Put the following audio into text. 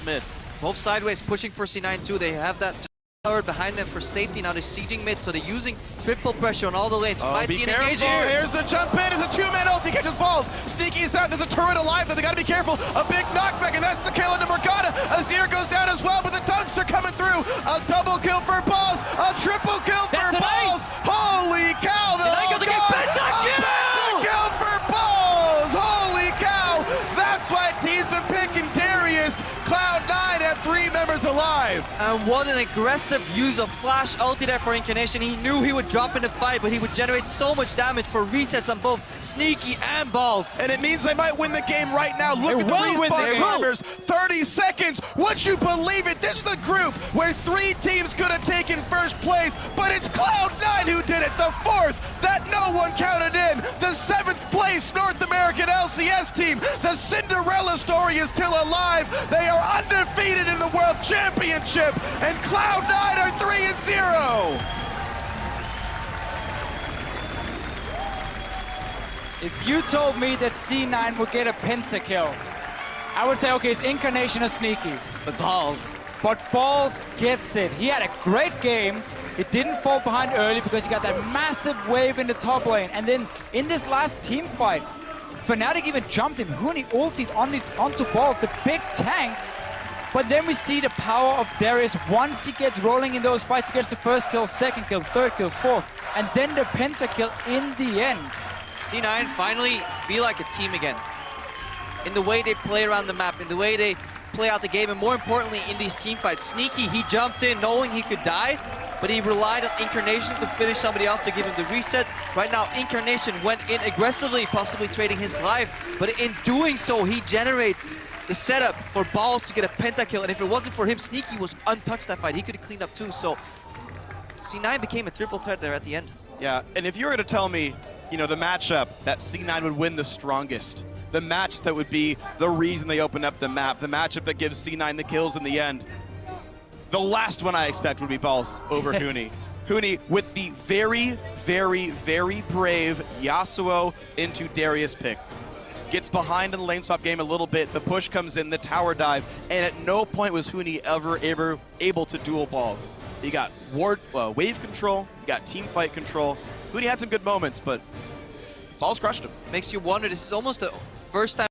mid. Both sideways pushing for C9 too. They have that tower behind them for safety. Now they're sieging mid, so they're using triple pressure on all the lanes. Oh, be careful. Here. Here's the jump in. It's a two-man ult. He catches balls. Sneaky is out. There's a turret alive, though. They got to be careful. A big knockback, and that's the kill into Morgana. Azir goes down as well, but the dunks are coming through. A double kill for balls. A triple kill for balls. Holy cow. C9 got to get Pentakill! Pentakill for balls. Holy cow. That's why he's been picking Darius. Cloud9 have 3 members alive. And what an aggressive use of Flash ulti there for Incarnation. He knew he would drop in the fight, but he would generate so much damage for resets on both Sneaky and Balls. And it means they might win the game right now. Look at the respawn timers. 30 seconds. Would you believe it? This is the group where 3 teams could have taken first place, but it's Cloud9 who did it. The 4th that no one counted in. The 7th place North American LCS team. The Cinderella story is still alive. They are undefeated in the World Championship, and Cloud9 are 3-0. If you told me that C9 would get a pentakill, I would say, okay, it's Incarnation or Sneaky. But Balls. But Balls gets it. He had a great game. He didn't fall behind early because he got that massive wave in the top lane. And then in this last team fight, Fnatic even jumped him. Huni ulted onto Balls, the big tank. But then we see the power of Darius. Once he gets rolling in those fights, he gets the first kill, second kill, third kill, fourth, and then the pentakill in the end. C9 finally feel like a team again. In the way they play around the map, in the way they play out the game, and more importantly, in these team fights. Sneaky, he jumped in knowing he could die, but he relied on Incarnation to finish somebody off to give him the reset. Right now, Incarnation went in aggressively, possibly trading his life, but in doing so, he generates the setup for Balls to get a pentakill, and if it wasn't for him, Sneaky was untouched that fight. He could have cleaned up too, so C9 became a triple threat there at the end. Yeah, and if you were to tell me, you know, the matchup that C9 would win the strongest, the match that would be the reason they opened up the map, the matchup that gives C9 the kills in the end, the last one I expect would be Balls over Huni. Huni with the very, very, very brave Yasuo into Darius pick. Gets behind in the lane swap game a little bit, the push comes in, the tower dive, and at no point was Huni ever able to duel Balls. He got wave control, he got team fight control. Huni had some good moments, but Balls crushed him. Makes you wonder, this is almost the first time